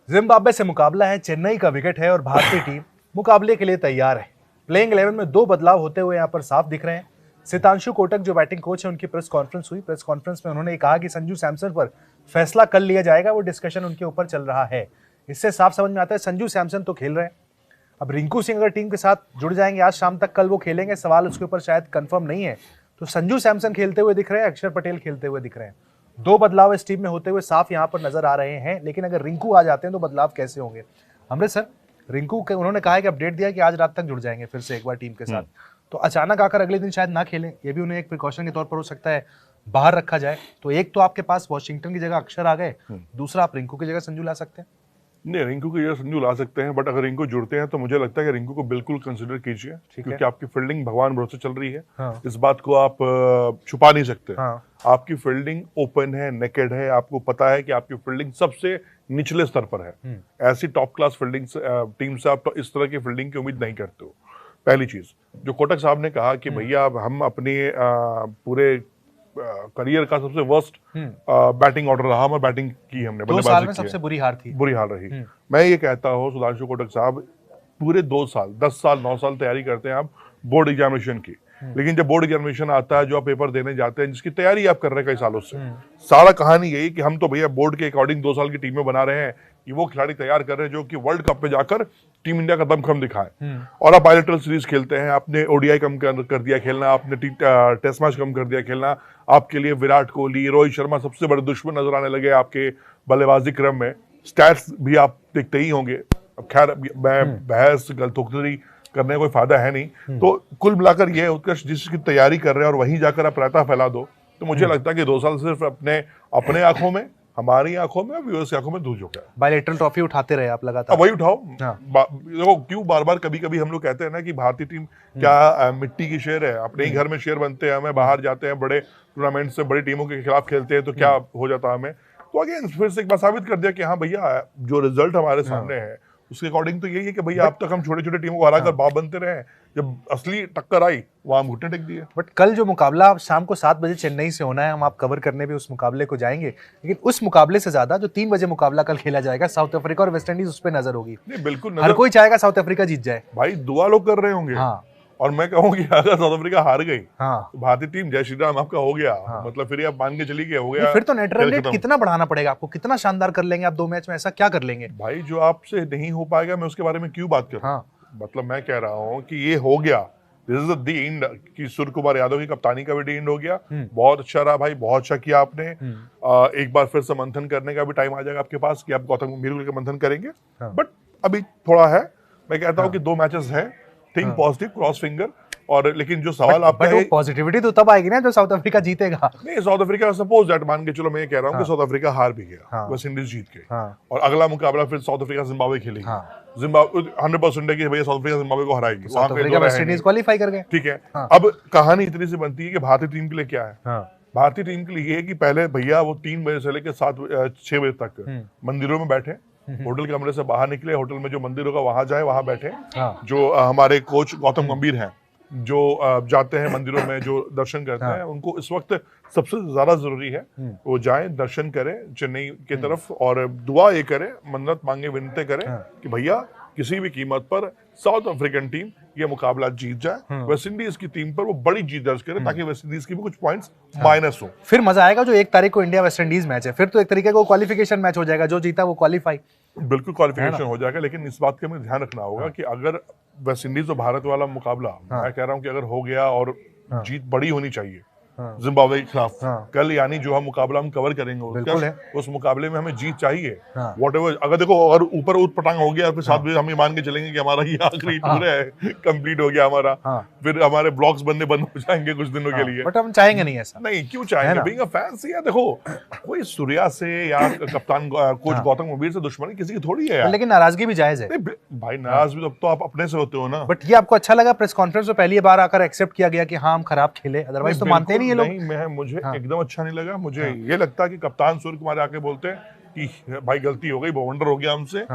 Zimbabwe से मुकाबला है, चेन्नई का विकेट है और भारतीय टीम मुकाबले के लिए तैयार है। प्लेइंग 11 में 2 बदलाव होते हुए यहाँ पर साफ दिख रहे हैं। सितांशु कोटक जो बैटिंग कोच है, उनकी प्रेस कॉन्फ्रेंस हुई। प्रेस कॉन्फ्रेंस में उन्होंने कहा कि संजू सैमसन पर फैसला कल लिया जाएगा, वो डिस्कशन उनके ऊपर चल रहा है। इससे साफ समझ में आता है संजू सैमसन तो खेल रहे हैं। अब रिंकू सिंह अगर टीम के साथ जुड़ जाएंगे आज शाम तक, कल वो खेलेंगे, सवाल उसके ऊपर शायद कंफर्म नहीं है। तो संजू सैमसन खेलते हुए दिख रहे हैं, अक्षर पटेल खेलते हुए दिख रहे हैं। 2 बदलाव इस टीम में होते हुए साफ यहां पर नजर आ रहे हैं। लेकिन अगर रिंकू आ जाते हैं तो बदलाव कैसे होंगे? अमृत सर, रिंकू के उन्होंने कहा है कि अपडेट दिया कि आज रात तक जुड़ जाएंगे फिर से एक बार टीम के साथ। तो अचानक आकर अगले दिन शायद ना खेलें, ये भी उन्हें एक प्रिकॉशन के तौर पर हो सकता है बाहर रखा जाए। तो एक तो आपके पास वॉशिंगटन की जगह अक्षर आ गए, दूसरा आप रिंकू की जगह संजू ला सकते हैं। नहीं, रिंकू की जगह संजू ला सकते हैं, बट अगर रिंकू जुड़ते हैं तो मुझे लगता है कि रिंकू को बिल्कुल कंसिडर कीजिए, क्योंकि आपकी फील्डिंग भगवान भरोसे चल रही है। हाँ। इस बात को आप छुपा नहीं सकते। हाँ। आपकी फील्डिंग ओपन है, नेकेड है, आपको पता है कि आपकी फील्डिंग सबसे निचले स्तर पर है। ऐसी टॉप क्लास फील्डिंग टीम से आप इस तरह की फील्डिंग की उम्मीद नहीं करते हो। पहली चीज जो कोटक साहब ने कहा कि भैया हम अपने पूरे करियर का सबसे वर्स्ट बैटिंग ऑर्डर रहा, और बैटिंग की हमने 2 साल में सबसे बुरी हार थी, बुरी हाल रही। मैं ये कहता हूँ सुधांशु कोटक साहब, पूरे 2 साल 10 साल 9 साल तैयारी करते हैं आप बोर्ड एग्जामिनेशन की, लेकिन जब बोर्ड एग्जामिनेशन आता है, जो आप पेपर देने जाते हैं, जिसकी तैयारी आप कर रहे हैं कई सालों से, सारा कहानी यही कि हम तो भैया बोर्ड के अकॉर्डिंग 2 साल की टीमें बना रहे हैं कि वो खिलाड़ी तैयार कर रहे हैं जो कि वर्ल्ड कप पे जाकर टीम इंडिया का दमखम दिखाए। और आप बायलैटरल सीरीज खेलते हैं, आपने ओडीआई कम कर दिया खेलना, आपने टेस्ट मैच कम कर दिया खेलना। आपके लिए विराट कोहली, रोहित शर्मा सबसे बड़े दुश्मन नजर आने लगे आपके बल्लेबाजी क्रम में। स्टैट्स भी आप देखते ही होंगे। अब खैर मैं बहस गलतोखरी करने का कोई फायदा है नहीं। तो कुल मिलाकर यह उत्कर्ष जिसकी तैयारी कर रहे हैं और वहीं जाकर आप रायता फैला दो, तो मुझे लगता है कि 2 साल सिर्फ अपने आंखों में, हमारी आंखों में, व्यूअर्स की आंखों में धूल झोंका है। बायलैटरल ट्रॉफी उठाते रहे आप लगातार, वही उठाओ। हाँ। देखो क्यों बार बार कभी कभी हम लोग कहते हैं ना कि भारतीय टीम क्या मिट्टी की शेर है, अपने ही घर में शेर बनते हैं, हमें बाहर जाते हैं, बड़े टूर्नामेंट से बड़ी टीमों के खिलाफ खेलते हैं तो क्या हो जाता है हमें। तो अगेन फिर से एक बार साबित कर दिया कि हाँ भैया, जो रिजल्ट हमारे सामने है उसके अकॉर्डिंग तो यही है कि भैया अब तक हम छोटे छोटे टीमों को हराकर बाप बनते रहे। जब असली टक्कर आई वहां हम घुटने टेक दिए। बट कल जो मुकाबला शाम को 7 बजे चेन्नई से होना है, हम आप कवर करने भी उस मुकाबले को जाएंगे, लेकिन उस मुकाबले से ज्यादा जो 3 बजे मुकाबला कल खेला जाएगा साउथ अफ्रीका और वेस्ट इंडीज, उस पर नजर होगी। नहीं बिल्कुल, हर कोई चाहेगा साउथ अफ्रीका जीत जाए। भाई दुआ लोग कर रहे होंगे। हाँ। और मैं कहूँ कि अगर साउथ अफ्रीका हार गई, हाँ, तो भारतीय टीम जय श्री राम आपका हो गया। हाँ। मतलब फिर आप मान के चली गए हो गया। फिर तो नेट रन रेट कितना बढ़ाना पड़ेगा आपको, कितना शानदार कर लेंगे आप 2 मैच में, ऐसा क्या कर लेंगे? भाई जो आपसे नहीं हो पाएगा मैं उसके बारे में क्यों बात करूं। हाँ। मतलब मैं कह रहा हूं कि ये हो गया, दिस इज द एंड। कि सूर्य कुमार यादव की कप्तानी का भी एंड हो गया। बहुत अच्छा रहा भाई, बहुत अच्छा किया आपने। एक बार फिर से मंथन करने का भी टाइम आ जाएगा आपके पास कि आप गौतम गंभीर का मंथन करेंगे। बट अभी थोड़ा है, मैं कहता हूं कि 2 मैचेस हैं, थिंक पॉजिटिव, क्रॉस फिंगर। और लेकिन जो सवाल आपका है, पॉजिटिविटी तो तब आएगी ना जब साउथ अफ्रीका जीतेगा। नहीं, साउथ अफ्रीका सपोज दैट मान के चलो, मैं ये कह रहा हूँ कि साउथ अफ्रीका हार भी गया, वेस्ट इंडीज जीत गए, और अगला मुकाबला फिर साउथ अफ्रीका जिम्बाब्वे खेलेगी। जिम्बाब्वे 100% है कि भैया साउथ अफ्रीका जिम्बाब्वे को हराएगी, South Africa West Indies qualify कर गए। ठीक है। अब कहानी इतनी सी बनती है कि भारतीय टीम के लिए क्या है। भारतीय टीम के लिए ये है कि पहले भैया वो 3 बजे से लेकर 6 बजे तक मंदिरों में बैठे, होटल कमरे से बाहर निकले, होटल में जो मंदिर होगा वहां जाए, वहां बैठे। जो हमारे कोच गौतम गंभीर हैं, जो जाते हैं मंदिरों में, जो दर्शन करते हैं, उनको इस वक्त सबसे ज्यादा जरूरी है वो जाएं, दर्शन करें चेन्नई की तरफ, और दुआ ये करें, मन्नत मांगे, विनते करें कि भैया किसी भी कीमत पर साउथ अफ्रीकन टीम ये मुकाबला जीत जाए, वेस्ट इंडीज की टीम पर वो बड़ी जीत दर्ज करे, ताकि वेस्ट इंडीज की भी कुछ पॉइंट्स माइनस हो। फिर मजा आएगा। जो 1 तारीख को इंडिया वेस्ट इंडीज मैच है, फिर तो एक तरीके का क्वालिफिकेशन मैच हो जाएगा, जो जीता वो क्वालिफाई। बिल्कुल क्वालिफिकेशन हो जाएगा, लेकिन इस बात का हमें ध्यान रखना होगा कि अगर वेस्ट इंडीज और भारत वाला मुकाबला, मैं कह रहा हूं कि अगर हो गया और जीत बड़ी होनी चाहिए जिम्बाब्वे के खिलाफ कल, यानी जो हम मुकाबला हम कवर करेंगे उस मुकाबले में हमें जीत चाहिए। व्हाटएवर, अगर देखो अगर ऊपर ऊट पटांग हो गया, फिर 7 बजे हम ये मान के चलेंगे कि हमारा ये आखिरी टूर है, कंप्लीट हो गया हमारा, फिर हमारे ब्लॉग्स बनने बंद हो जाएंगे कुछ दिनों के लिए। बट हम चाहेंगे नहीं ऐसा। नहीं, क्यों चाहेंगे? बीइंग अ फैन से, या देखो कोई सूर्या से या कप्तान कोच गौतम गंभीर से दुश्मनी किसी की थोड़ी है यार। लेकिन नाराजगी भी जायज है भाई, नाराज भी तो आप अपने से होते हो ना। बट ये आपको अच्छा लगा प्रेस कॉन्फ्रेंस में पहली बार आकर एक्सेप्ट किया गया कि हाँ हम खराब खेले, अदरवाइज तो मानते नहीं ये लोग। मुझे एकदम अच्छा नहीं लगा। मुझे ये लगता है कि कप्तान सूर्य कुमार आके बोलते हैं कि भाई गलती हो गई, बवंडर हो गया हमसे,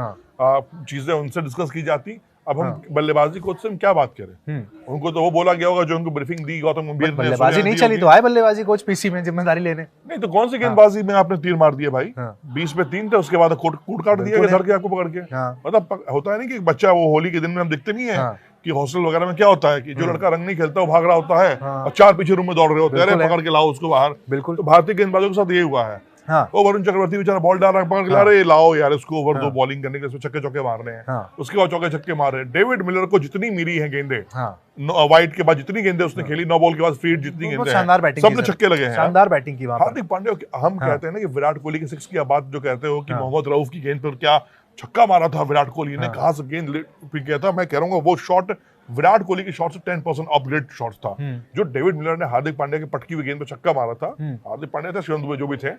चीजें उनसे डिस्कस की जाती, अब हम बल्लेबाजी कोच से हम क्या बात करें? उनको तो वो बोला गया होगा जो उनको ब्रीफिंग दी गौतम गंभीर ने, बल्लेबाजी नहीं चली तो आए बल्लेबाजी कोच पीसी में जिम्मेदारी लेने। नहीं तो कौन सी गेंदबाजी में आपने तीर मार दिया भाई? 20 पे 3 थे, उसके बाद कूट काट दिया धर के आपको पकड़ के। मतलब होता है नहीं कि बच्चा, वो होली के दिन में हम दिखते नहीं है कि हॉस्टल वगैरह में क्या होता है कि जो लड़का रंग नहीं खेलता वो भाग रहा होता है और 4 पीछे रूम में दौड़ रहे होते हैं, अरे पकड़ के लाओ उसको बाहर। बिल्कुल। तो भारतीय गेंदबाजों के साथ ये हुआ है। वो वरुण चक्रवर्ती बेचारा बॉल डाल रहा है, पकड़ के ला रहे, लाओ यार इसको ओवर दो बॉलिंग करने के, इसमें छक्के चौके मार रहे हैं। उसके बाद चौके छक्के मार रहे हैं। डेविड मिलर को जितनी मिली है गेंदे, वाइट के बाद जितनी गेंदें उसने खेली, 9 बॉल के बाद फील्ड जितनी गेंदें हैं, सबने छक्के लगे हैं। शानदार बैटिंग की। हार्दिक पांड्या, हम कहते हैं ना कि विराट कोहली के 6 की बात जो कहते हो कि मोहम्मद रऊफ की गेंद पर क्या छक्का मारा था विराट कोहली ने, कहां से गेंद किया था, मैं कह रहा हूँ वो शॉट विराट कोहली के शॉट से 10% अपग्रेड शॉट्स था। जो डेविड मिलर ने हार्दिक पांड्या की पटकी हुई गेंद पे छक्का मारा था, हार्दिक पांड्या था, शिवम दुबे जो भी थे,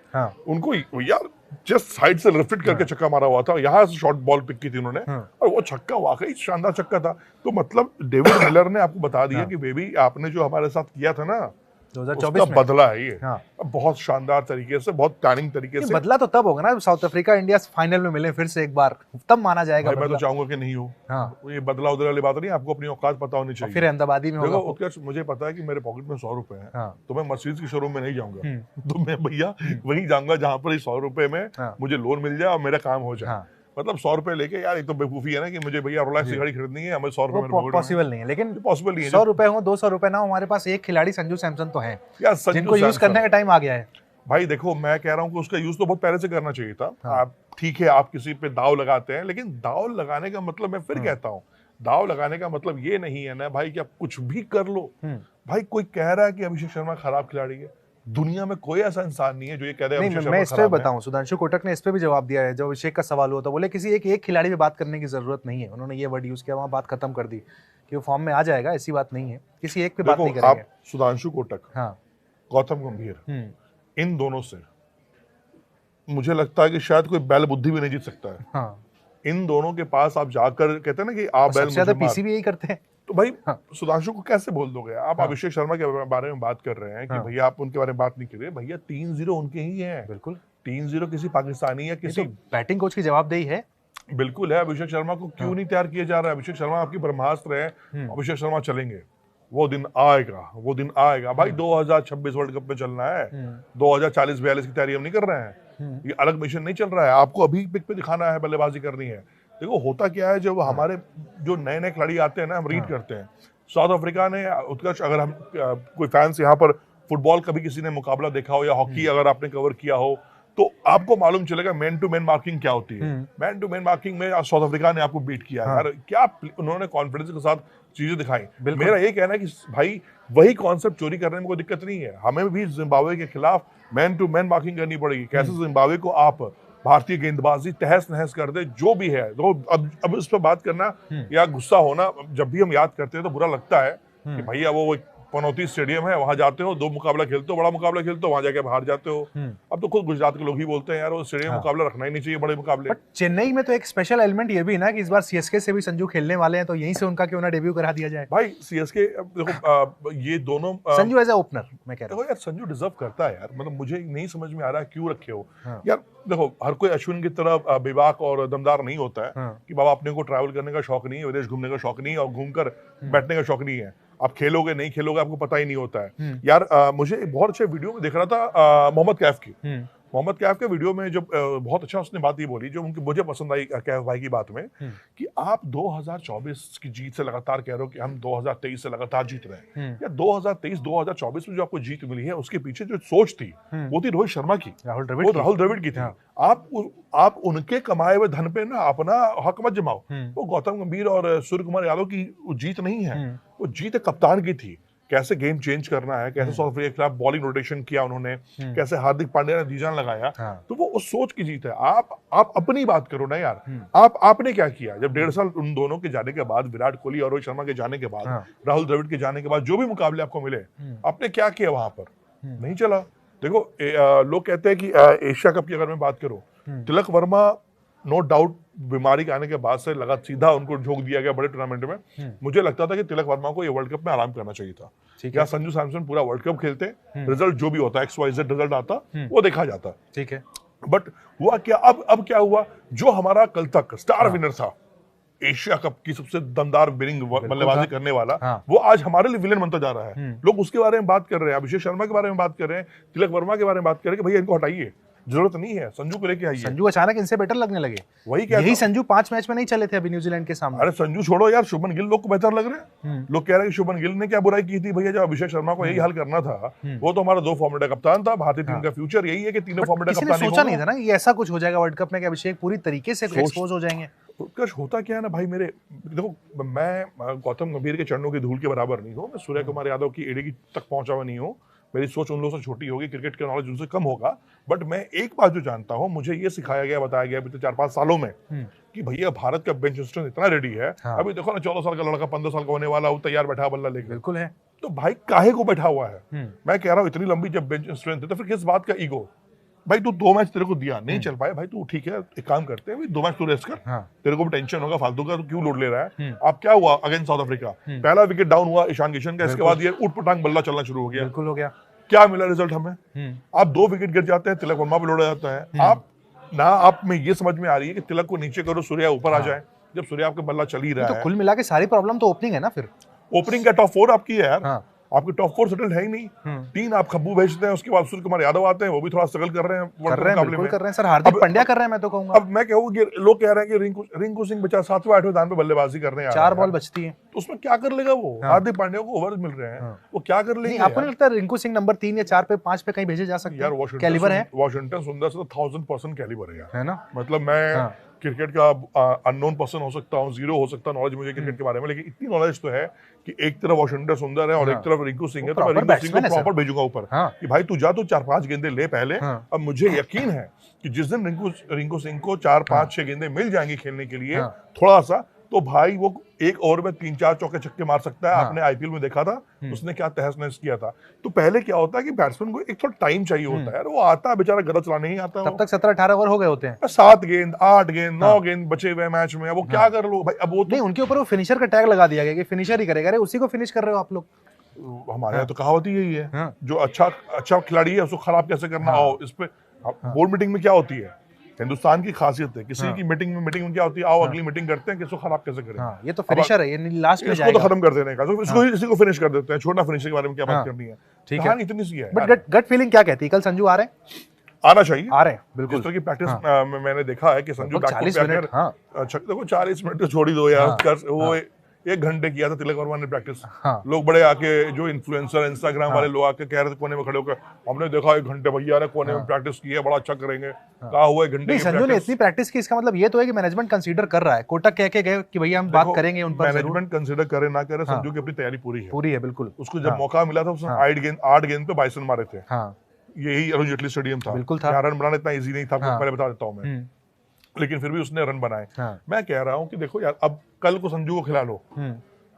उनको यार जस्ट साइड से रिफ्लेक्ट करके छक्का मारा हुआ था, यहाँ से शॉर्ट बॉल पिक की थी उन्होंने, और वो छक्का वाकई शानदार छक्का था। तो मतलब डेविड मिलर ने आपको बता दिया कि बेबी आपने जो हमारे साथ किया था ना 2024 में बदला है ये। बहुत शानदार तरीके से, बहुत प्लानिंग तरीके से। बदला तो तब होगा ना साउथ अफ्रीका इंडिया फाइनल में मिले फिर से एक बार, तब माना जाएगा। मैं तो चाहूंगा कि नहीं हो। ये बदला उधर वाली बात नहीं, आपको अपनी औकात पता होनी चाहिए। फिर अहमदाबादी में होगा। देखो मुझे पता है कि मेरे पॉकेट में 100 रुपए हैं, तो मैं मर्सिडीज के शोरूम में नहीं जाऊंगा, तो मैं भैया वहीं जाऊंगा जहां पर 100 रुपए में मुझे लोन मिल जाए और मेरा काम हो जाए। मतलब 100 रुपए लेके यार, ये तो बेवकूफी है ना कि मुझे भैया रोलेक्स की गाड़ी खरीदनी है, हमें 100 रुपए पॉसिबल नहीं है। लेकिन पॉसिबल नहीं है। 100 रुपए हो, 200 रुपए ना हो, हमारे पास एक खिलाड़ी संजू सैमसन तो है जिनको यूज करने का टाइम आ गया है। भाई देखो, मैं कह रहा हूँ कि उसका यूज तो बहुत पहले से करना चाहिए था। आप ठीक है, आप किसी पे दाव लगाते हैं, लेकिन दाव लगाने का मतलब, मैं फिर कहता हूँ, दाव लगाने का मतलब ये नहीं है ना भाई कि आप कुछ भी कर लो। भाई कोई कह रहा है कि अभिषेक शर्मा खराब खिलाड़ी है, दुनिया में कोई ऐसा इंसान नहीं है जो ये कह दे अभिषेक शर्मा। मैं इस पे बताऊं, सुधांशु कोटक ने इस पे भी जवाब दिया है। जब अभिषेक का सवाल हुआ था, बोले किसी एक खिलाड़ी पे बात करने की जरूरत नहीं है, उन्होंने ये वर्ड यूज किया, वहां बात खत्म कर दी कि वो फॉर्म में आ जाएगा, ऐसी बात नहीं है, किसी एक पे बात नहीं करेंगे। आप सुधांशु कोटक, गौतम गंभीर, इन दोनों से मुझे लगता है कि शायद कोई बैल बुद्धि भी नहीं जीत सकता है। इन दोनों के पास आप जाकर कहते हैं ना कि आप बैल, ज्यादा पीसी भी यही करते हैं, तो भाई सुधांशु को कैसे बोल दोगे आप? अभिषेक शर्मा के बारे में बात कर रहे हैं कि भैया आप उनके बारे में बात नहीं कर रहे। भैया 3-0 उनके ही हैं। बिल्कुल 3-0 किसी पाकिस्तानी या किसी बैटिंग कोच की जवाबदेही है। बिल्कुल है। अभिषेक शर्मा को क्यों नहीं तैयार किया जा रहा है? अभिषेक शर्मा आपकी ब्रह्मास्त्र है, अभिषेक शर्मा चलेंगे, वो दिन आएगा, वो दिन आएगा भाई। 2026 वर्ल्ड कप में चलना है, 2040-42 की तैयारी हम नहीं कर रहे हैं, ये अलग मिशन नहीं चल रहा है। आपको अभी पिक पे दिखाना है, बल्लेबाजी करनी है। देखो होता क्या है, जब हमारे जो नए नए खिलाड़ी आते हैं ना, हम रीड करते हैं। साउथ अफ्रीका ने, उत्कर्ष, अगर हम कोई फैंस यहाँ पर फुटबॉल कभी किसी ने मुकाबला देखा हो या हॉकी अगर आपने कवर किया हो, तो आपको मालूम चलेगा मैन टू मैन मार्किंग क्या होती है। मैन टू मैन मार्किंग में साउथ अफ्रीका ने आपको बीट किया यार। क्या उन्होंने कॉन्फिडेंस के साथ चीजें दिखाई। मेरा ये कहना है कि भाई वही कॉन्सेप्ट चोरी करने में कोई दिक्कत नहीं है। हमें भी जिम्बाब्वे के खिलाफ मैन टू मैन मार्किंग करनी पड़ेगी। कैसे जिम्बाब्वे को आप भारतीय गेंदबाजी तहस नहस कर दे, जो भी है। तो अब इस पर बात करना या गुस्सा होना, जब भी हम याद करते हैं तो बुरा लगता है कि भैया वो पनौती स्टेडियम है, वहां जाते हो, 2 मुकाबला खेलते हो, बड़ा मुकाबला खेलते हो, वहां जाके बाहर जाते हो। अब तो खुद गुजरात के लोग ही बोलते हैं यार वो स्टेडियम मुकाबला रखना ही नहीं चाहिए, बड़े मुकाबले। बट चेन्नई में तो एक स्पेशल एलिमेंट ये भी ना कि इस बार सीएसके से भी संजू खेलने वाले हैं, तो यहीं से उनका क्यों ना डेब्यू करा दिया जाए। भाई सीएसके देखो, ये दोनों संजू एज ए ओपनर मैं कह रहा हूं यार, संजू डिजर्व करता है यार। मतलब मुझे नहीं समझ में आ रहा है क्यों रखे हो यार। देखो हर कोई अश्विन की तरह बेबाक और दमदार नहीं होता है कि बाबा अपने को ट्रैवल करने का शौक नहीं है, विदेश घूमने का शौक नहीं है और घूमकर बैठने का शौक नहीं है। आप खेलोगे नहीं खेलोगे आपको पता ही नहीं होता है यार। मुझे एक बहुत अच्छे वीडियो में देख रहा था मोहम्मद कैफ की। मोहम्मद कैफ के वीडियो में जब बहुत अच्छा उसने बात ये बोली जो मुझे पसंद आई कैफ भाई की बात में, कि आप 2024 की जीत से लगातार कह रहे हो कि हम 2023 से लगातार जीत रहे हैं। या 2023-2024 में जो आपको जीत मिली है उसके पीछे जो सोच थी वो थी रोहित शर्मा की, राहुल द्रविड़ की थी। आप उनके कमाए हुए धन पे ना अपना हक मत जमाओ। वो गौतम गंभीर और सूर्य कुमार यादव की जीत नहीं है, वो जीत कप्तान की थी। कैसे गेम चेंज करना है, कैसे साउथ अफ्रीका के खिलाफ बॉलिंग रोटेशन किया उन्होंने, कैसे हार्दिक पांड्या ने दीजान लगाया, तो वो उस सोच की जीत है। आप अपनी बात करो ना यार। आपने क्या किया जब 1.5 साल उन दोनों के जाने के बाद, विराट कोहली और रोहित शर्मा के जाने के बाद, राहुल द्रविड़ के जाने के बाद, जो भी मुकाबले आपको मिले, आपने क्या किया वहां पर? नहीं चला। देखो लोग कहते हैं कि एशिया कप की अगर मैं बात करूं, तिलक वर्मा नो डाउट बीमारी के आने के बाद से लगा सीधा उनको झोंक दिया गया बड़े टूर्नामेंट में। मुझे लगता था कि तिलक वर्मा को ये वर्ल्ड कप में आराम करना चाहिए था। या संजू सैमसन पूरा वर्ल्ड कप खेलते, रिजल्ट जो भी होता है XYZ रिजल्ट आता वो देखा जाता। ठीक है, बट हुआ क्या? अब क्या हुआ? जो हमारा कल तक स्टार विनर था एशिया कप की सबसे दमदार बिलिंग बल्लेबाजी करने वाला, हाँ। वो आज हमारे लिए विलेन बनता जा रहा है। लोग उसके बारे में बात कर रहे हैं, अभिषेक शर्मा के बारे में बात कर रहे हैं, तिलक वर्मा के बारे में बात कर रहे हैं कि भैया इनको हटाइए, जरूरत नहीं है, संजू को लेके आइए। संजू अचानक इनसे बेटर लगने लगे। वही क्या यही संजू 5 मैच में नहीं चले थे अभी न्यूजीलैंड के सामने। अरे संजू छोड़ो यार, शुभमन गिल लोग को बेहतर लग रहे हैं। लोग कह रहे हैं कि शुभमन गिल ने क्या बुराई की थी भैया, जब अभिषेक शर्मा को यही हाल करना था। वो तो हमारा 2 फॉर्मेट का कप्तान था, भारतीय टीम का फ्यूचर यही है कि तीनों फॉर्मेट का कप्तान। सोचा नहीं था ना ये ऐसा कुछ हो जाएगा वर्ल्ड कप में कि अभिषेक पूरी तरीके से एक्सपोज हो जाएंगे। उत्कर्ष होता क्या है ना भाई, मेरे देखो मैं गौतम गंभीर के चरणों की धूल के बराबर नहीं हूँ, मैं सूर्य कुमार यादव की एड़ी की तक पहुंचा हुआ नहीं हूँ, मेरी सोच उन लोगों से छोटी होगी, क्रिकेट का नॉलेज उनसे कम होगा। बट मैं एक बात जो जानता हूँ, मुझे ये सिखाया गया, बताया गया पिछले 4-5 सालों में कि भैया भारत का बेंच स्ट्रेंथ इतना रेडी है। अभी देखो ना 14 साल का लड़का 15 साल का होने वाला, वो तैयार बैठा बल्ला लेके। बिल्कुल है। तो भाई काहे को बैठा हुआ है? मैं कह रहा हूँ इतनी लंबी जब बेंच स्ट्रेंथ है तो फिर किस बात का ईगो? भाई तू 2 मैच तेरे को दिया, नहीं चल पाया भाई, तू ठीक है, एक काम करते हैं 2 मैच तू रेस्ट कर। तेरे को भी टेंशन होगा फालतू का, तू क्यों लोड ले रहा है? अब क्या हुआ अगेंस्ट साउथ अफ्रीका, पहला विकेट डाउन हुआ ईशान किशन का, इसके बाद ये उठपटांग बल्ला चलना शुरू हो गया। बिल्कुल हो गया। क्या मिला रिजल्ट हमें? आप 2 विकेट गिर जाते हैं, तिलक वर्मा पे लोड़ा जाता है। आप में ये समझ में आ रही है कि तिलक को नीचे करो, सूर्या ऊपर आ जाए, जब सूर्या आपका बल्ला चल ही रहा है। तो कुल मिला के सारी प्रॉब्लम तो ओपनिंग है ना। फिर ओपनिंग का टॉप 4 आपकी है यार। आपकी टॉप 4 सेटल है ही नहीं। 3 आप खब्बू भेजते हैं, उसके बाद सूर्य कुमार यादव आते हैं, वो भी थोड़ा स्ट्रगल कर रहे हैं, बिल्कुल कर रहे हैं सर। हार्दिक पांड्या कर रहे हैं, मैं तो कहूंगा। अब मैं कहूँ कि लोग कह रहे हैं कि रिंकू सिंह बेचारा 7वें 8वें दान पे बल्लेबाजी करने आ रहा है, 4 बॉल बचती है, तो उसमें क्या कर लेगा वो? हार्दिक पांड्या को ओवर्स मिल रहे हैं, वो क्या कर लेंगे? आपको नहीं लगता रिंकू सिंह नंबर 3 या 4 पे 5 पे कहीं भेजे जा सकते हैं? कैलिबर है वॉशिंगटन सुंदर से तो 1000% कैलिबर है यार, है ना। मतलब मैं क्रिकेट का अननोन पर्सन हो सकता हूँ, जीरो हो सकता है नॉलेज मुझे क्रिकेट के बारे में, लेकिन इतनी नॉलेज तो है कि एक तरफ वॉशिंगटन सुंदर है और एक तरफ रिंकू सिंह है, तो मैं रिंकू सिंह को प्रॉपर भेजूंगा ऊपर कि भाई तू जा, तो 4-5 गेंदे ले पहले। अब मुझे यकीन है कि जिस दिन रिंकू सिंह को 4-5-6 गेंदें मिल जाएंगी खेलने के लिए थोड़ा सा, तो भाई वो 1 ओवर में 3-4 चौके छक्के मार सकता है। आपने आईपीएल में देखा था उसने क्या तहस नहस किया था। तो पहले क्या होता है कि बैट्समैन को एक थोड़ा टाइम चाहिए होता है यार, वो आता है बेचारा, गलत चलाने ही आता है, तब तक 17-18 ओवर हो गए होते हैं, 7 गेंद 8 गेंद 9 गेंद बचे हुए मैच में, वो क्या कर लो भाई। अब वो नहीं, उनके ऊपर वो फिनिशर का टैग लगा दिया गया कि फिनिशर ही करेगा। अरे उसी को फिनिश कर रहे हो आप लोग। हमारे यहाँ तो कहावत ही यही है, जो अच्छा खिलाड़ी है उसको खराब कैसे करना। आओ इस पे बोर्ड मीटिंग में क्या होती है, हिंदुस्तान की खासियत है, किसी की मीटिंग में क्या होती है, आओ अगली मीटिंग करते हैं, किसको खराब कैसे करें। ये तो फिनिशर है, ये लास्ट में जाएगा, इसको तो खत्म कर देने का, तो इसको इसी को फिनिश कर देते हैं, छोड़ना फिनिशर के बारे में क्या बात करनी है। ठीक है, इतनी सी है। बट गट फीलिंग क्या कहती है, कल संजू आ रहे हैं? आना चाहिए, आ रहे हैं बिल्कुल। जिस तरह की प्रैक्टिस मैंने देखा है कि संजू 40 मिनट, अच्छा देखो 40 मिनट तो छोड़ ही दो यार, वो 1 घंटे किया था तिलक वर्मा ने प्रैक्टिस। लोग बड़े आके जो इन्फ्लुएंसर इंस्टाग्राम वाले लोग आके कह रहे थे कोने में खड़े होकर, हमने देखा 1 घंटे भैया ने कोने में प्रैक्टिस की है, बड़ा अच्छा करेंगे। कहा हुआ 1 घंटे संजू ने इतनी प्रैक्टिस की, इसका मतलब ये तो है कि मैनेजमेंट कंसीडर कर रहा है। कोटक कह के गए कि भैया हम बात करेंगे उन पर। मैनेजमेंट कंसीडर करे ना करे, संजू की अपनी तैयारी पूरी है बिल्कुल। उसको जब मौका मिला था उसने 8 गेंद पे 22 रन मारे थे। यही अरुण जेटली स्टेडियम था, बिल्कुल था। रन बनाना इतना इजी नहीं था, पहले बता देता हूँ मैं, लेकिन फिर भी उसने रन बनाए। मैं कह रहा हूँ कि देखो यार, अब कल को संजू को खिला लो,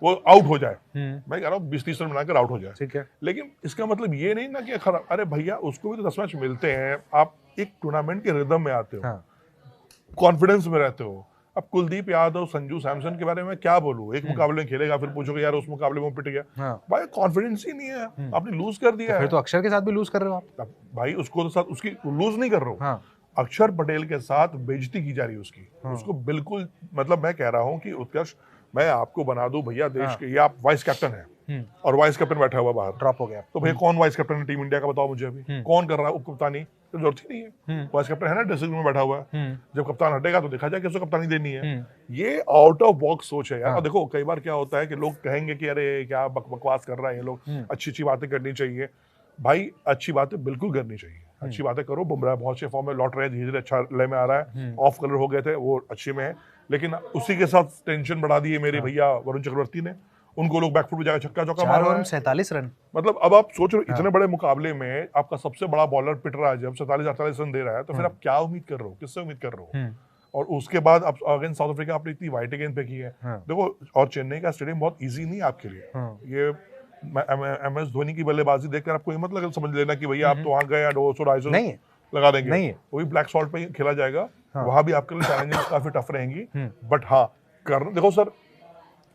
वो आउट हो जाए, मैं कह रहा हूँ 20-30 रन बनाकर आउट हो जाए, ठीक है, लेकिन इसका मतलब ये नहीं ना कि खराब। अरे भैया उसको भी तो 10 मैच मिलते हैं, आप एक टूर्नामेंट के रिदम में आते हो, कॉन्फिडेंस में रहते हो। अब कुलदीप यादव, संजू सैमसन के बारे में क्या बोलूं, एक मुकाबले में खेलेगा, फिर पूछोगे यार उस मुकाबले में पिट गया। भाई कॉन्फिडेंस ही नहीं है, आपने लूज कर दिया। फिर तो अक्षर के साथ भी लूज कर रहे हो आप। भाई उसको तो साथ उसकी लूज नहीं कर रहा हूँ, अक्षर पटेल के साथ बेइज्जती की जा रही है उसकी, उसको बिल्कुल, मतलब मैं कह रहा हूँ कि उत्कर्ष, मैं आपको बना दूं भैया देश के, ये आप वाइस कैप्टन है और वाइस कैप्टन बैठा हुआ बाहर, ड्रॉप हो गया, तो भैया कौन वाइस कैप्टन है टीम इंडिया का, बताओ मुझे अभी कौन कर रहा है उप कप्तानी? तो जरूरत ही नहीं है, वाइस कैप्टन है ना, ड्रेसिंग रूम में बैठा हुआ है, जब कप्तान हटेगा तो देखा जाए किसको कप्तानी देनी है। ये आउट ऑफ बॉक्स सोच है यार। देखो कई बार क्या होता है कि लोग कहेंगे कि अरे क्या बकवास कर रहा है ये लोग, अच्छी बातें करनी चाहिए। भाई अच्छी बातें बिल्कुल करनी चाहिए, अच्छी बातें करो। बुमराह बहुत अच्छे फॉर्म में लौट रहे हैं, धीरे धीरे अच्छा लय में आ रहा है, ऑफ कलर हो गए थे वो अच्छे में है, लेकिन उसी के साथ टेंशन बढ़ा दी है मेरे भैया वरुण चक्रवर्ती ने, उनको लोग बैकफुट पे जाकर छक्का चौका मार रहे हैं, 47 रन। मतलब अब आप सोच रहे हो इतने बड़े मुकाबले में आपका सबसे बड़ा बॉलर पिट रहा है, जब 47-48 रन दे रहा है, तो फिर आप क्या उम्मीद कर रहे हो, किससे उम्मीद कर रहे हो? और उसके बाद आप अगेंस्ट साउथ अफ्रीका आपने इतनी वाइट गेंद फेंकी है। देखो, और चेन्नई का स्टेडियम बहुत इजी नहीं है आपके लिए। ये MS धोनी की बल्लेबाजी देखकर आपको हिम्मत लगे समझ लेना कि भैया आप तो वहां गए 200-250 लगा देंगे, नहीं है, वो भी ब्लैक सॉल्ट पे खेला जाएगा, वहां भी आपके लिए चैलेंजेस काफी टफ रहेंगी। बट हाँ करना, देखो सर,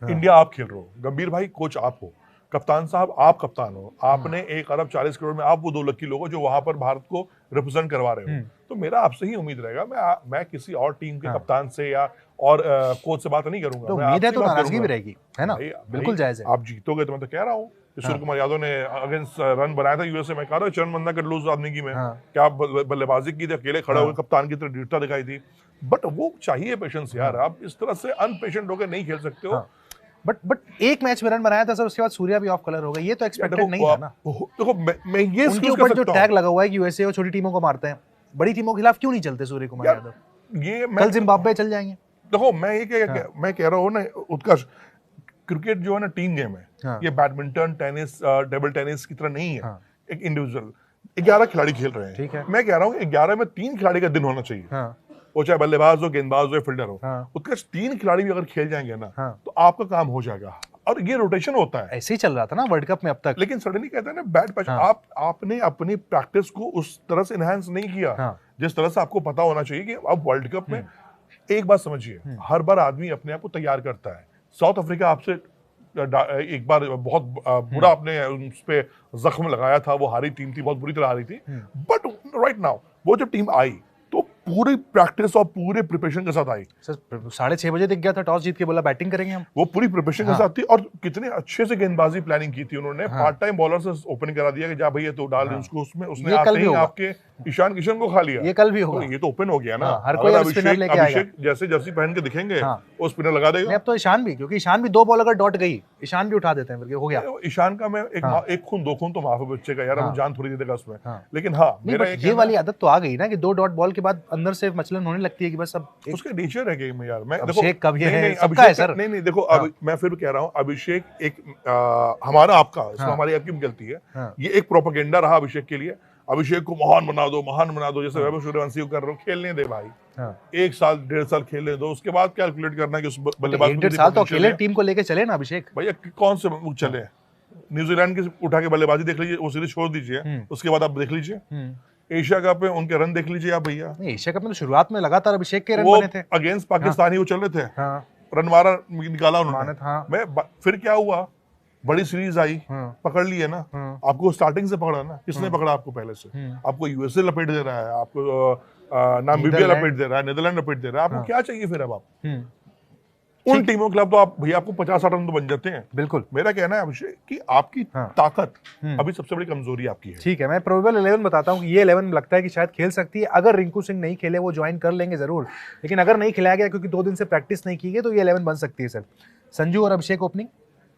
इंडिया आप खेल रहे हो, गंभीर भाई कोच आप हो, कप्तान साहब आप कप्तान हो, आपने 1 अरब 40 करोड़ में आप वो 2 लकी लोग हो जो वहां पर भारत को रिप्रेजेंट करवा रहे हो, तो मेरा आपसे ही उम्मीद रहेगा, मैं किसी और टीम के कप्तान से या और कोच से बात नहीं करूंगा। तो उम्मीद है तो नाराजगी भी रहेगी, है ना? बिल्कुल जायज है। आप जीतोगे तो मैं तो कह रहा हूँ, सूर्य कुमार यादव ने अगेंस्ट रन बनाया था यूएसए में, कहा था चरण बंदा कर लूज आदमी की में, क्या बल्लेबाजी की थी, अकेले खड़े होकर कप्तान की तरह दृढ़ता दिखाई थी। बट वो चाहिए पेशेंस यार, आप इस तरह से अनपेशेंट होकर नहीं खेल सकते हो। बट एक मैच में रन बनाया था सर, उसके बाद सूर्या भी ऑफ कलर हो गया, ये तो एक्सपेक्टेड नहीं था ना। देखो मैं ये उनके ऊपर जो टैग लगा हुआ है कि यूएसए और छोटी टीमों को मारते हैं, बड़ी टीमों के खिलाफ क्यों नहीं चलते सूर्य कुमार यादव? ये कल जिम्बाब्वे चल जाएंगे। देखो मैं ये मैं कह रहा हूँ ना उत्कर्ष, क्रिकेट जो है ना टीम गेम है, ये बैडमिंटन, टेनिस, टेबल टेनिस की तरह नहीं है। एक इंडिविजुअल 11 खिलाड़ी खेल रहे हैं, ठीक है, मैं कह रहा हूँ 11 में 3 खिलाड़ी का दिन होना चाहिए, वो चाहे बल्लेबाज हो, गेंदबाज हो, फील्डर हो। उत्कर्ष 3 खिलाड़ी भी अगर खेल जाएंगे ना तो आपका काम हो जाएगा, और ये रोटेशन होता है। ऐसे ही चल रहा था ना वर्ल्ड कप में अब तक। लेकिन सडनली कहते हैं ना बैड पैच, आपने अपनी प्रैक्टिस को उस तरह से एनहांस नहीं किया जिस तरह से आपको पता होना चाहिए कि अब वर्ल्ड कप में। एक बात समझिए, हर बार आदमी अपने आप को तैयार करता है। साउथ अफ्रीका आपसे एक बार बहुत बुरा आपने उस पे जख्म लगाया था, वो हारी टीम थी, बहुत बुरी तरह हारी थी। बट राइट नाउ वो जब टीम आई तो पूरी प्रैक्टिस और पूरे प्रिपरेशन के साथ आई। सर 6:30 बजे दिख गया था, टॉस जीत के बोला बैटिंग करेंगे हम। वो पूरी प्रिपरेशन के साथ थी, और कितने अच्छे से गेंदबाजी प्लानिंग की थी उन्होंने। पार्ट टाइम बॉलर से ओपनिंग करा दिया कि जा भैया तो डाल उसको उसमें, उसने आते ही आपके ईशान किशन को खा लिया। ये कल भी होगा, ये तो ओपन हो गया ना। हर कोई स्पिनर लेके आएगा। अभिषेक जैसे जर्सी पहन के दिखेंगे वो स्पिनर लगा देगा। अब तो ईशान भी, क्योंकि ईशान भी 2 बॉल अगर डॉट गई, ईशान भी उठा देते हैं, हो गया। ईशान का मैं एक खून 2 खून तो माफ है बच्चे का यार, अब जान थोड़ी दे देगा उसमें। लेकिन हाँ, मेरा ये वाली आदत तो आ गई ना कि 2 डॉट बॉल के बाद अंदर से मचलन होने लगती है कि बस अब उसका नेचर है गेम में यार। मैं देखो अभिषेक कब ये है, सबका है सर। नहीं देखो, अब मैं फिर कह रहा हूँ, अभिषेक एक हमारा आपका, इसमें हमारी आपकी गलती है। ये एक प्रोपेगेंडा रहा अभिषेक के लिए। अभिषेक को महान बना दो, जैसे वैभव सूर्यवंशी को कर रहे हो। खेलने दे भाई, 1 साल 1.5 साल खेलने दो, उसके बाद कैलकुलेट करना है कि उस बल्लेबाज 1.5 साल तो अकेले टीम को लेके चले ना अभिषेक भैया। कौन से चले? न्यूजीलैंड की उठा के बल्लेबाजी देख लीजिए, वो सीरीज छोड़ दीजिए, उसके बाद आप देख लीजिए एशिया कप में उनके रन देख लीजिए आप भैया। एशिया कप में तो शुरुआत में लगातार अभिषेक के रन बने थे, अगेंस्ट पाकिस्तानी वो चल रहे थे, रनवारा निकाला उन्होंने। मैं फिर क्या हुआ, बड़ी सीरीज आई, पकड़ लिए ना। आपको स्टार्टिंग से पकड़ा ना, किसने पकड़ा आपको पहले से? आपको यूएसए लपेट दे रहा है, आपको नामीबिया लपेट दे रहा है, नीदरलैंड लपेट दे रहा है, आपको क्या चाहिए फिर? अब आप उन टीमों के खिलाफ तो आप भैया आपको 50-60 रन तो बन जाते हैं। बिल्कुल, मेरा कहना है अभिषेक कि आपकी ताकत अभी सबसे बड़ी कमजोरी आपकी है। ठीक है, मैं प्रोबेबल 11 बताता हूँ कि ये 11 लगता है कि शायद खेल सकती है। अगर रिंकू सिंह नहीं खेले, वो ज्वाइन कर लेंगे जरूर, लेकिन अगर नहीं खिलाया गया क्योंकि 2 दिन से प्रैक्टिस नहीं की गई, तो ये 11 बन सकती है सर। संजू और अभिषेक ओपनिंग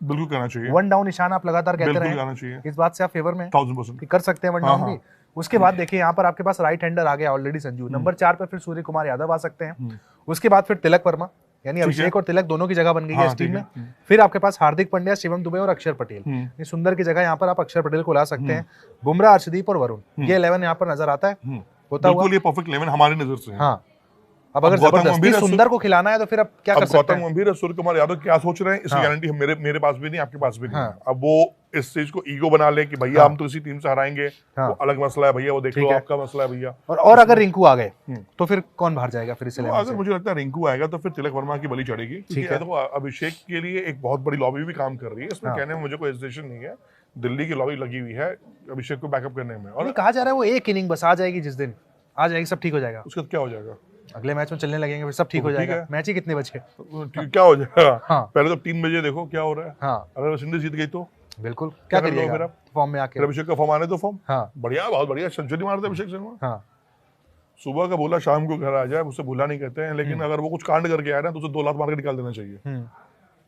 बिल्कुल करना चाहिए। 1 डाउन ईशान आप लगातार कहते रहे, इस बात से आप फेवर में 1000% कर सकते हैं 1 डाउन भी। उसके बाद देखिए यहाँ पर आपके पास राइट हैंडर आ गया ऑलरेडी संजू। नंबर 4 पे फिर सूर्य कुमार यादव आ सकते हैं। उसके बाद फिर तिलक वर्मा, यानी अभिषेक और तिलक दोनों की जगह बन गई है इस टीम में। फिर आपके पास हार्दिक पांड्या, शिवम दुबे और अक्षर पटेल। सुंदर की जगह यहाँ पर आप अक्षर पटेल को ला सकते हैं। बुमराह, अर्शदीप और वरुण, ये 11 यहाँ पर नजर आता है होता हुआ। ये परफेक्ट 11 हमारी नजर से। हाँ, अब अगर जबरदस्ती सुंदर को खिलाना है तो फिर अब क्या कर सकते हैं? गौतम गंभीर, सूर्य कुमार यादव क्या सोच रहे हैं, इसकी गारंटी मेरे पास भी नहीं, आपके पास भी नहीं। अब वो इस चीज को ईगो बना ले कि भैया हम तो इसी टीम से हराएंगे, वो अलग मसला है भैया, वो देख लो आपका मसला है भैया। और अगर रिंकू आ गए तो फिर कौन बाहर जाएगा फिर इसलिए? अगर मुझे लगता है रिंकू आएगा तो फिर तिलक वर्मा की बलि चढ़ेगी। देखो अभिषेक के लिए एक बहुत बड़ी लॉबी भी काम कर रही है, इसमें कहने में मुझे कोई हेजिटेशन नहीं है। दिल्ली की लॉबी लगी हुई है अभिषेक को बैकअप करने में। और कहा जा रहा है वो एक इनिंग बस आ जाएगी, जिस दिन आ जाएगी सब ठीक हो जाएगा। उसके बाद क्या हो जाएगा? अगले मैच में चलने लगेंगे, फिर सब ठीक हो जाएगा। मैच ही कितने बजे? क्या हो जाएगा? पहले तो 3 बजे देखो क्या हो रहा है। अगर वेस्ट इंडीज जीत गई तो बिल्कुल क्या करिएगा फिर फॉर्म में आके? अभिषेक का फॉर्म आने दो फॉर्म। बढ़िया, बहुत बढ़िया, सेंचुरी मारते अभिषेक शर्मा। सुबह का बोला शाम को घर आ जाए, मुझसे भूला नहीं कहते हैं, लेकिन अगर वो कुछ कांड करके आया ना तो उसे 2 लाख मार के निकाल देना चाहिए।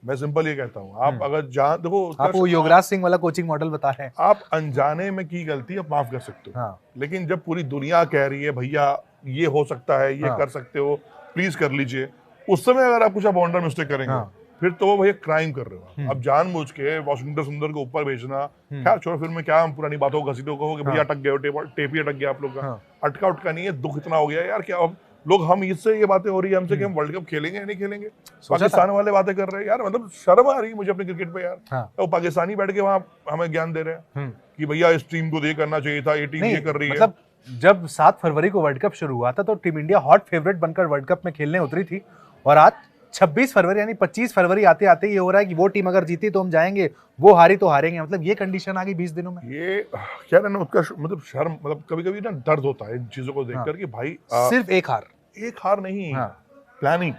मैं सिंपल ये कहता हूँ, आप अगर जान देखो, आप वो योगराज सिंह वाला कोचिंग मॉडल बता रहे हैं। आप अनजाने में की गलती आप माफ कर सकते हो, लेकिन जब पूरी दुनिया कह रही है भैया ये हो सकता है, ये कर सकते हो, प्लीज कर लीजिए, उस समय अगर आप कुछ बाउंडर मिस्टेक करेंगे फिर तो वो भैया क्राइम कर रहे हो। अब जानबूझ के वाशिंगटन सुंदर को ऊपर भेजना, क्या छोड़ो, फिर में क्या हम पुरानी बातों को घसीटो कहो कि भैया अटक गए, टेप ही अटक गया आप लोग का। अटका उटका नहीं है, दुख इतना हो गया यार। क्या अब लोग हम इससे ये बातें हो रही है हमसे कि हम वर्ल्ड कप खेलेंगे या नहीं खेलेंगे, पाकिस्तान वाले बातें कर रहे हैं यार। मतलब शर्म आ रही है मुझे अपने क्रिकेट पे यार। वो पाकिस्तानी बैठ के वहां हमें ज्ञान दे रहे हैं कि भैया इस टीम को ये करना चाहिए था, ये टीम ये कर रही है। मतलब जब 7 फरवरी को वर्ल्ड कप शुरू हुआ था तो टीम इंडिया हॉट फेवरेट बनकर वर्ल्ड कप में खेलने उतरी थी, और आज 26 फरवरी यानी 25 फरवरी आते आते ये हो रहा है कि वो टीम अगर जीती तो हम जाएंगे, वो हारी तो हारेंगे। मतलब ये कंडीशन आ गई 20 दिनों में। ये क्या है ना, उसका मतलब शर्म, मतलब कभी कभी ना दर्द होता है इन चीजों को देखकर कि भाई सिर्फ एक हार नहीं, हाँ। प्लानिंग।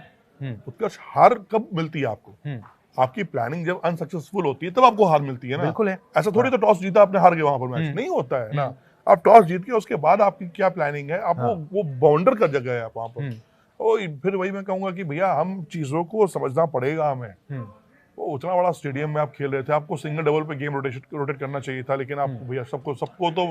उत्कर्ष हार कब मिलती है आपको? आपकी प्लानिंग जब अनसक्सेसफुल होती है तब आपको हार मिलती है ना। बिल्कुल है। ऐसा थोड़ी तो टॉस जीता आपने हार गए वहां पर मैच, नहीं होता है ना। आप टॉस जीत के उसके बाद आपकी क्या प्लानिंग है, आप वो बाउंडर कर जगह है आप वहां पर। और फिर वही मैं कहूंगा कि भैया हम चीजों को समझना पड़ेगा हमें। वो उतना बड़ा स्टेडियम में आप खेल रहे थे, आपको सिंगल डबल पे गेम रोटेट करना चाहिए था, लेकिन आप भैया सबको तो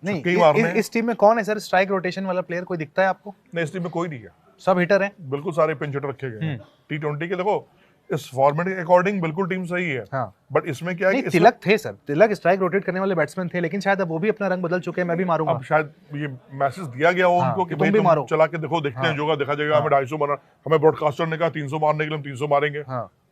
नहीं। इस टीम में कौन है सर स्ट्राइक रोटेशन वाला प्लेयर, कोई दिखता है आपको? नहीं, इस टीम में कोई नहीं है, सब हिटर हैं। बिल्कुल सारे पिंच हिटर रखे गए हैं। T20 के देखो इस फॉर्मेट के अकॉर्डिंग बिल्कुल टीम सही है। हाँ। बट इसमें क्या है कि तिलक थे सर, तिलक स्ट्राइक रोटेट करने वाले बैट्समैन थे, लेकिन शायद अब वो भी अपना रंग बदल चुके हैं, मैं भी मारूंगा। अब शायद ये मैसेज दिया गया हो उनको कि भाई तुम मारो, चला के देखो, देखते हैं, जोगा देखा जाएगा। हमें 250 मारना, हमें ब्रॉडकास्टर ने कहा 300 मारने के लिए हम 300 मारेंगे।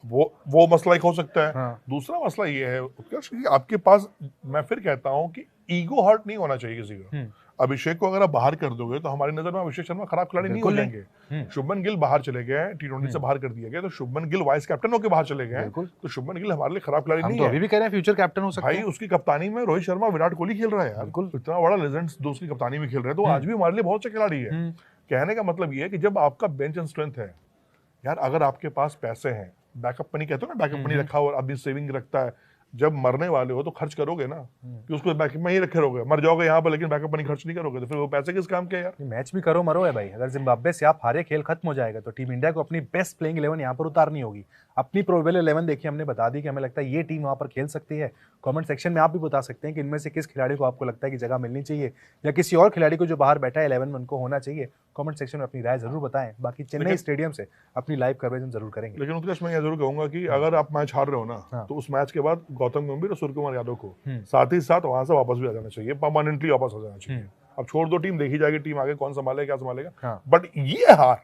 वो मसला एक हो सकता है। दूसरा मसला ये है कि आपके पास, मैं फिर कहता हूँ कि ईगो हर्ट नहीं होना चाहिए किसी का। अभिषेक को अगर आप बाहर कर दोगे तो हमारी नजर में अभिषेक शर्मा खराब खिलाड़ी नहीं हो जाएंगे। शुभमन गिल बाहर चले गए, T20 से बाहर कर दिया गया, तो शुभमन गिल वाइस कैप्टन होकर बाहर चले गए, तो शुभमन गिल हमारे लिए खराब खिलाड़ी नहीं है। अभी भी कह रहे हैं फ्यूचर कैप्टन हो सकते हैं। भाई उसकी कप्तानी में रोहित शर्मा, विराट कोहली खेल रहा है यार, इतना बड़ा लेजेंड्स दोस्त की कप्तानी में खेल रहे हैं, तो आज भी हमारे लिए बहुत अच्छा खिलाड़ी है। कहने का मतलब ये है कि जब आपका बेंच एंड स्ट्रेंथ है यार, अगर आपके पास पैसे हैं, बैकअप मनी कहते हो ना, बैकअप मनी रखा हुआ, अभी सेविंग रखता है, जब मरने वाले हो तो खर्च करोगे ना, कि उसको बैकअप में ही रखे रहोगे, मर जाओगे यहाँ पर लेकिन बैकअप मनी खर्च नहीं करोगे, तो फिर वो पैसे किस काम के यार? मैच भी करो मरो है भाई। अगर जिम्बाब्वे से आप हारे, खेल खत्म हो जाएगा, तो टीम इंडिया को अपनी बेस्ट प्लेइंग 11 यहाँ पर उतारनी होगी। अपनी प्रोबेबल 11 देखिए, हमने बता दी कि हमें लगता है ये टीम वहाँ पर खेल सकती है। कमेंट सेक्शन में आप भी बता सकते हैं कि इनमें से किस खिलाड़ी को आपको लगता है कि जगह मिलनी चाहिए, या किसी और खिलाड़ी को जो बाहर बैठा है 11 में उनको होना चाहिए। कमेंट सेक्शन में अपनी राय जरूर बताएं। बाकी चेन्नई स्टेडियम से अपनी लाइव कवरेज हम जरूर करेंगे। लेकिन उत्कर्ष मैं जरूर कहूंगा कि अगर आप मैच हार रहे हो ना, तो उस मैच के बाद गौतम गंभीर और सूर्यकुमार यादव को साथ ही साथ वहां से वापस भी आ जाना चाहिए, परमानेंटली वापस आ जाना चाहिए। अब छोड़ दो, टीम देखी जाएगी, टीम आगे कौन संभालेगा, क्या संभालेगा। बट ये हार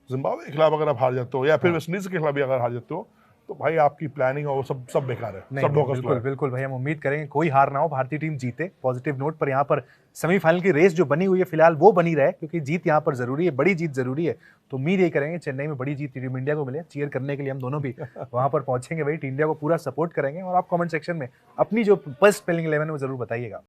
जिम्बाब्वे के खिलाफ अगर आप हार जाते हो, या फिर वेस्ट इंडीज के खिलाफ भी अगर हार जाते हो, तो भाई आपकी प्लानिंग और सब बेकार है। सब बिल्कुल भाई, हम उम्मीद करेंगे कोई हार ना हो, भारतीय टीम जीते। पॉजिटिव नोट पर यहाँ पर सेमीफाइनल की रेस जो बनी हुई है फिलहाल वो बनी रहे, क्योंकि जीत यहाँ पर जरूरी है, बड़ी जीत जरूरी है। तो उम्मीद यही करेंगे चेन्नई में बड़ी जीत टीम इंडिया को मिले। चीयर करने के लिए हम दोनों भी वहां पर पहुंचेंगे भाई, टीम इंडिया को पूरा सपोर्ट करेंगे। और आप कमेंट सेक्शन में अपनी जो फर्स्ट प्लेइंग 11 है वो जरूर बताइएगा।